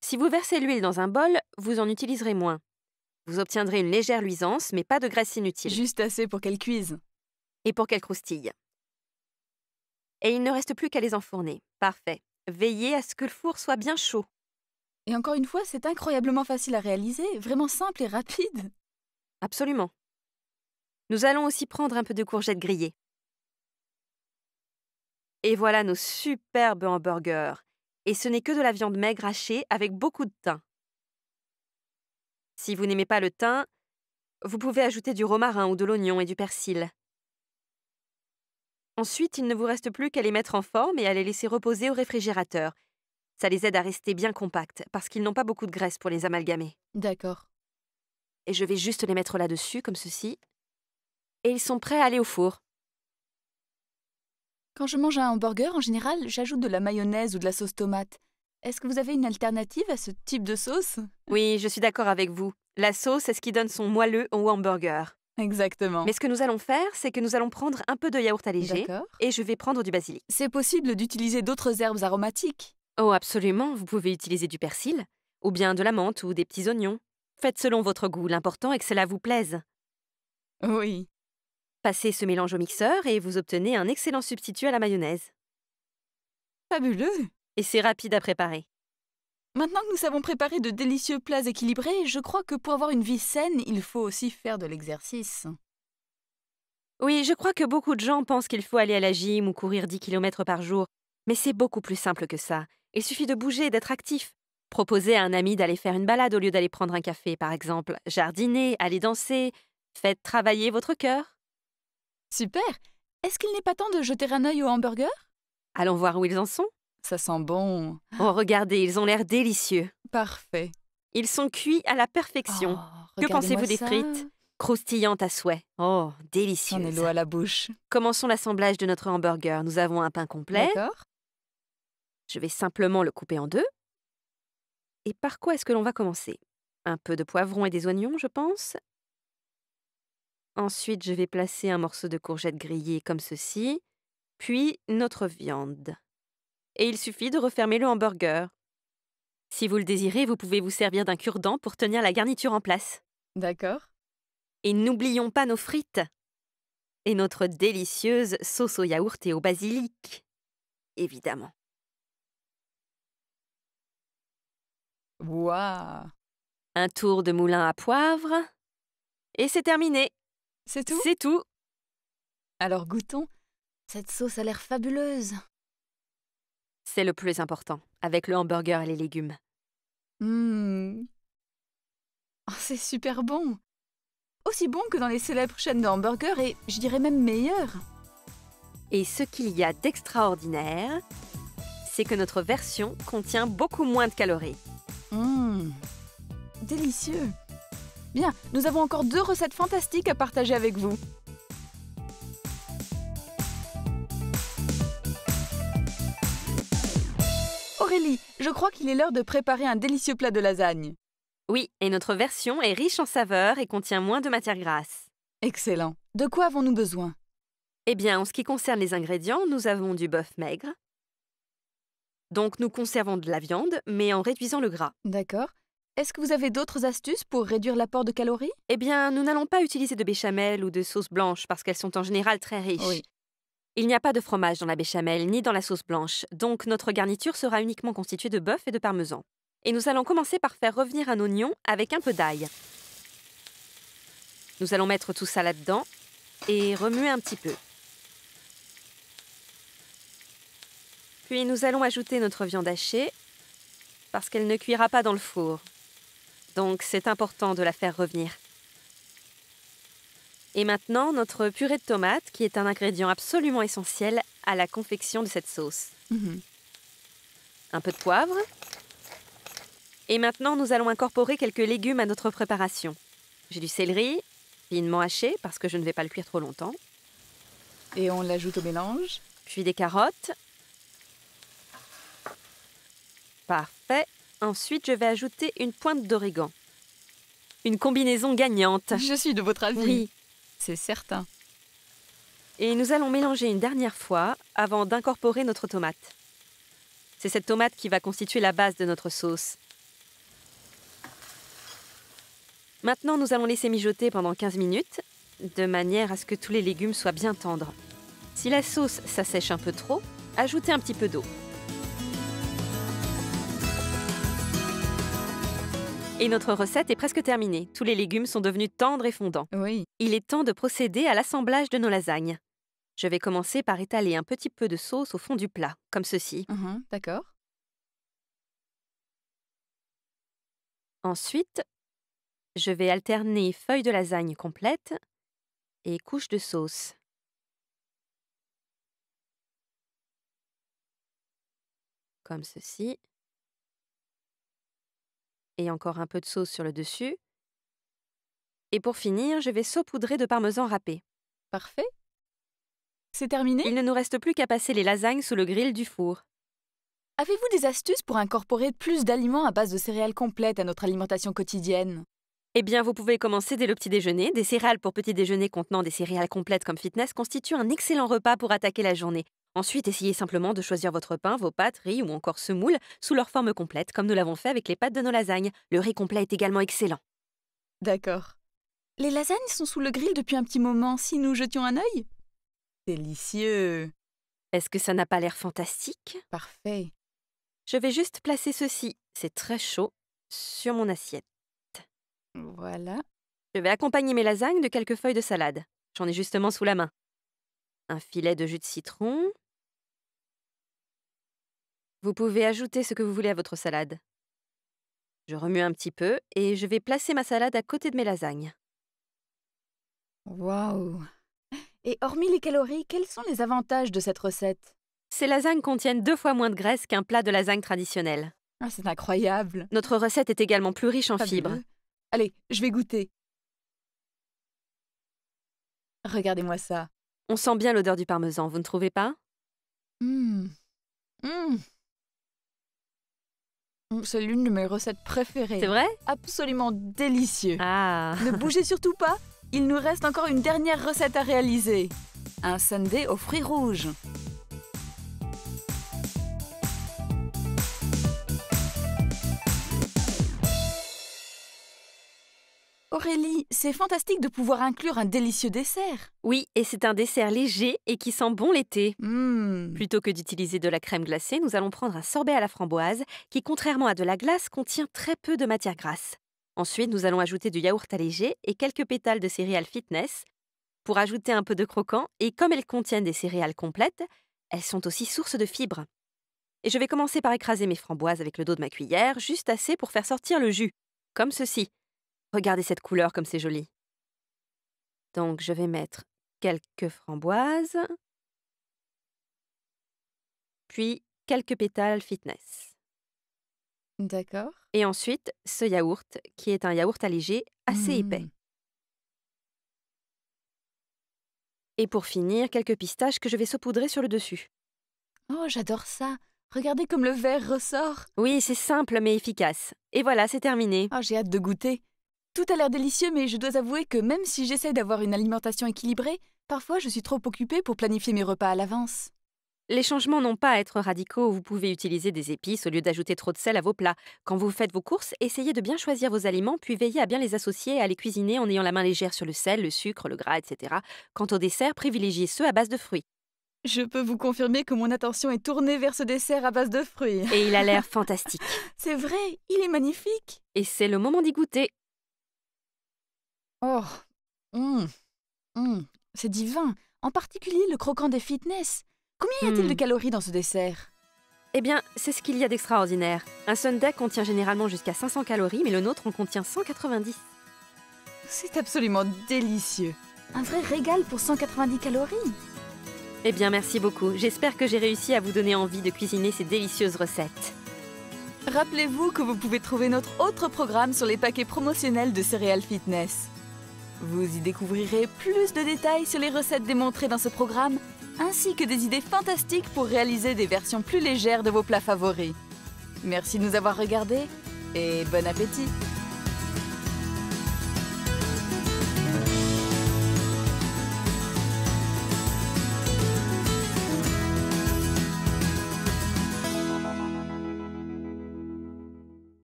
Si vous versez l'huile dans un bol, vous en utiliserez moins. Vous obtiendrez une légère luisance, mais pas de graisse inutile. Juste assez pour qu'elle cuise. Et pour qu'elle croustille. Et il ne reste plus qu'à les enfourner. Parfait. Veillez à ce que le four soit bien chaud. Et encore une fois, c'est incroyablement facile à réaliser, vraiment simple et rapide. Absolument. Nous allons aussi prendre un peu de courgettes grillées. Et voilà nos superbes hamburgers. Et ce n'est que de la viande maigre hachée avec beaucoup de thym. Si vous n'aimez pas le thym, vous pouvez ajouter du romarin ou de l'oignon et du persil. Ensuite, il ne vous reste plus qu'à les mettre en forme et à les laisser reposer au réfrigérateur. Ça les aide à rester bien compacts parce qu'ils n'ont pas beaucoup de graisse pour les amalgamer. D'accord. Et je vais juste les mettre là-dessus, comme ceci. Et ils sont prêts à aller au four. Quand je mange un hamburger, en général, j'ajoute de la mayonnaise ou de la sauce tomate. Est-ce que vous avez une alternative à ce type de sauce? Oui, je suis d'accord avec vous. La sauce est ce qui donne son moelleux au hamburger. Exactement. Mais ce que nous allons faire, c'est que nous allons prendre un peu de yaourt allégé D'accord. et je vais prendre du basilic. C'est possible d'utiliser d'autres herbes aromatiques. Oh, absolument, vous pouvez utiliser du persil, ou bien de la menthe ou des petits oignons. Faites selon votre goût, l'important est que cela vous plaise. Oui. Passez ce mélange au mixeur et vous obtenez un excellent substitut à la mayonnaise. Fabuleux. Et c'est rapide à préparer. Maintenant que nous savons préparer de délicieux plats équilibrés, je crois que pour avoir une vie saine, il faut aussi faire de l'exercice. Oui, je crois que beaucoup de gens pensent qu'il faut aller à la gym ou courir 10 km par jour, mais c'est beaucoup plus simple que ça. Il suffit de bouger et d'être actif. Proposez à un ami d'aller faire une balade au lieu d'aller prendre un café, par exemple. Jardiner, aller danser. Faites travailler votre cœur. Super. Est-ce qu'il n'est pas temps de jeter un œil au hamburger? Allons voir où ils en sont. Ça sent bon. Oh, regardez, ils ont l'air délicieux. Parfait. Ils sont cuits à la perfection. Oh, Que regardez-moi pensez-vous des ça. frites? Croustillantes à souhait. Oh, J'en ai délicieuses. l'eau à la bouche. Commençons l'assemblage de notre hamburger. Nous avons un pain complet. D'accord. Je vais simplement le couper en deux. Et par quoi est-ce que l'on va commencer? Un peu de poivron et des oignons, je pense. Ensuite, je vais placer un morceau de courgette grillée comme ceci, puis notre viande. Et il suffit de refermer le hamburger. Si vous le désirez, vous pouvez vous servir d'un cure-dent pour tenir la garniture en place. D'accord. Et n'oublions pas nos frites et notre délicieuse sauce au yaourt et au basilic, évidemment. Waouh. Un tour de moulin à poivre, et c'est terminé. C'est tout? C'est tout. Alors goûtons. Cette sauce a l'air fabuleuse. C'est le plus important, avec le hamburger et les légumes. Oh, c'est super bon. Aussi bon que dans les célèbres chaînes de hamburgers et je dirais même meilleur. Et ce qu'il y a d'extraordinaire, c'est que notre version contient beaucoup moins de calories. Délicieux. Bien, nous avons encore 2 recettes fantastiques à partager avec vous. Aurélie, je crois qu'il est l'heure de préparer un délicieux plat de lasagne. Oui, et notre version est riche en saveurs et contient moins de matière grasse. Excellent. De quoi avons-nous besoin? Eh bien, en ce qui concerne les ingrédients, nous avons du bœuf maigre. Donc, nous conservons de la viande, mais en réduisant le gras. D'accord. Est-ce que vous avez d'autres astuces pour réduire l'apport de calories? Eh bien, nous n'allons pas utiliser de béchamel ou de sauce blanche parce qu'elles sont en général très riches. Oui. Il n'y a pas de fromage dans la béchamel ni dans la sauce blanche, donc notre garniture sera uniquement constituée de bœuf et de parmesan. Et nous allons commencer par faire revenir un oignon avec un peu d'ail. Nous allons mettre tout ça là-dedans et remuer un petit peu. Puis nous allons ajouter notre viande hachée parce qu'elle ne cuira pas dans le four. Donc c'est important de la faire revenir. Et maintenant, notre purée de tomates, qui est un ingrédient absolument essentiel à la confection de cette sauce. Un peu de poivre. Et maintenant, nous allons incorporer quelques légumes à notre préparation. J'ai du céleri, finement haché, parce que je ne vais pas le cuire trop longtemps. Et on l'ajoute au mélange. Puis des carottes. Parfait. Ensuite, je vais ajouter une pointe d'origan. Une combinaison gagnante. Je suis de votre avis. Oui. C'est certain. Et nous allons mélanger une dernière fois avant d'incorporer notre tomate. C'est cette tomate qui va constituer la base de notre sauce. Maintenant, nous allons laisser mijoter pendant 15 minutes, de manière à ce que tous les légumes soient bien tendres. Si la sauce s'assèche un peu trop, ajoutez un petit peu d'eau. Et notre recette est presque terminée. Tous les légumes sont devenus tendres et fondants. Oui. Il est temps de procéder à l'assemblage de nos lasagnes. Je vais commencer par étaler un petit peu de sauce au fond du plat, comme ceci. D'accord. Ensuite, je vais alterner feuilles de lasagne complètes et couches de sauce. Comme ceci. Et encore un peu de sauce sur le dessus. Et pour finir, je vais saupoudrer de parmesan râpé. Parfait. C'est terminé? Il ne nous reste plus qu'à passer les lasagnes sous le grill du four. Avez-vous des astuces pour incorporer plus d'aliments à base de céréales complètes à notre alimentation quotidienne? Eh bien, vous pouvez commencer dès le petit déjeuner. Des céréales pour petit déjeuner contenant des céréales complètes comme Fitness constituent un excellent repas pour attaquer la journée. Ensuite, essayez simplement de choisir votre pain, vos pâtes, riz ou encore semoule sous leur forme complète, comme nous l'avons fait avec les pâtes de nos lasagnes. Le riz complet est également excellent. D'accord. Les lasagnes sont sous le grill depuis un petit moment. Si nous jetions un œil? Délicieux. Est-ce que ça n'a pas l'air fantastique? Parfait. Je vais juste placer ceci, c'est très chaud, sur mon assiette. Voilà. Je vais accompagner mes lasagnes de quelques feuilles de salade. J'en ai justement sous la main. Un filet de jus de citron. Vous pouvez ajouter ce que vous voulez à votre salade. Je remue un petit peu et je vais placer ma salade à côté de mes lasagnes. Waouh. Et hormis les calories, quels sont les avantages de cette recette? Ces lasagnes contiennent 2 fois moins de graisse qu'un plat de lasagne traditionnel. Ah, c'est incroyable. Notre recette est également plus riche en Fabuleux. fibres. Allez, je vais goûter. Regardez-moi ça. On sent bien l'odeur du parmesan, vous ne trouvez pas? C'est l'une de mes recettes préférées. C'est vrai? Absolument délicieux. Ah. Ne bougez surtout pas, il nous reste encore une dernière recette à réaliser. Un sundae aux fruits rouges. Aurélie, c'est fantastique de pouvoir inclure un délicieux dessert. Oui, et c'est un dessert léger et qui sent bon l'été. Mmh. Plutôt que d'utiliser de la crème glacée, nous allons prendre un sorbet à la framboise qui, contrairement à de la glace, contient très peu de matière grasse. Ensuite, nous allons ajouter du yaourt allégé et quelques pétales de céréales Fitness pour ajouter un peu de croquant, et comme elles contiennent des céréales complètes, elles sont aussi source de fibres. Et je vais commencer par écraser mes framboises avec le dos de ma cuillère, juste assez pour faire sortir le jus, comme ceci. Regardez cette couleur comme c'est joli. Donc je vais mettre quelques framboises, puis quelques pétales Fitness. D'accord. Et ensuite, ce yaourt, qui est un yaourt allégé assez épais. Et pour finir, quelques pistaches que je vais saupoudrer sur le dessus. Oh, j'adore ça. Regardez comme le verre ressort. Oui, c'est simple mais efficace. Et voilà, c'est terminé. Oh, j'ai hâte de goûter. Tout a l'air délicieux, mais je dois avouer que même si j'essaie d'avoir une alimentation équilibrée, parfois je suis trop occupée pour planifier mes repas à l'avance. Les changements n'ont pas à être radicaux. Vous pouvez utiliser des épices au lieu d'ajouter trop de sel à vos plats. Quand vous faites vos courses, essayez de bien choisir vos aliments, puis veillez à bien les associer et à les cuisiner en ayant la main légère sur le sel, le sucre, le gras, etc. Quant au dessert, privilégiez ceux à base de fruits. Je peux vous confirmer que mon attention est tournée vers ce dessert à base de fruits. Et il a l'air fantastique. C'est vrai, il est magnifique. Et c'est le moment d'y goûter. Oh, c'est divin. En particulier le croquant des Fitness. Combien y a-t-il de calories dans ce dessert? Eh bien, c'est ce qu'il y a d'extraordinaire. Un sundae contient généralement jusqu'à 500 calories, mais le nôtre en contient 190. C'est absolument délicieux. Un vrai régal pour 190 calories. Eh bien, merci beaucoup. J'espère que j'ai réussi à vous donner envie de cuisiner ces délicieuses recettes. Rappelez-vous que vous pouvez trouver notre autre programme sur les paquets promotionnels de céréales Fitness. Vous y découvrirez plus de détails sur les recettes démontrées dans ce programme, ainsi que des idées fantastiques pour réaliser des versions plus légères de vos plats favoris. Merci de nous avoir regardés et bon appétit!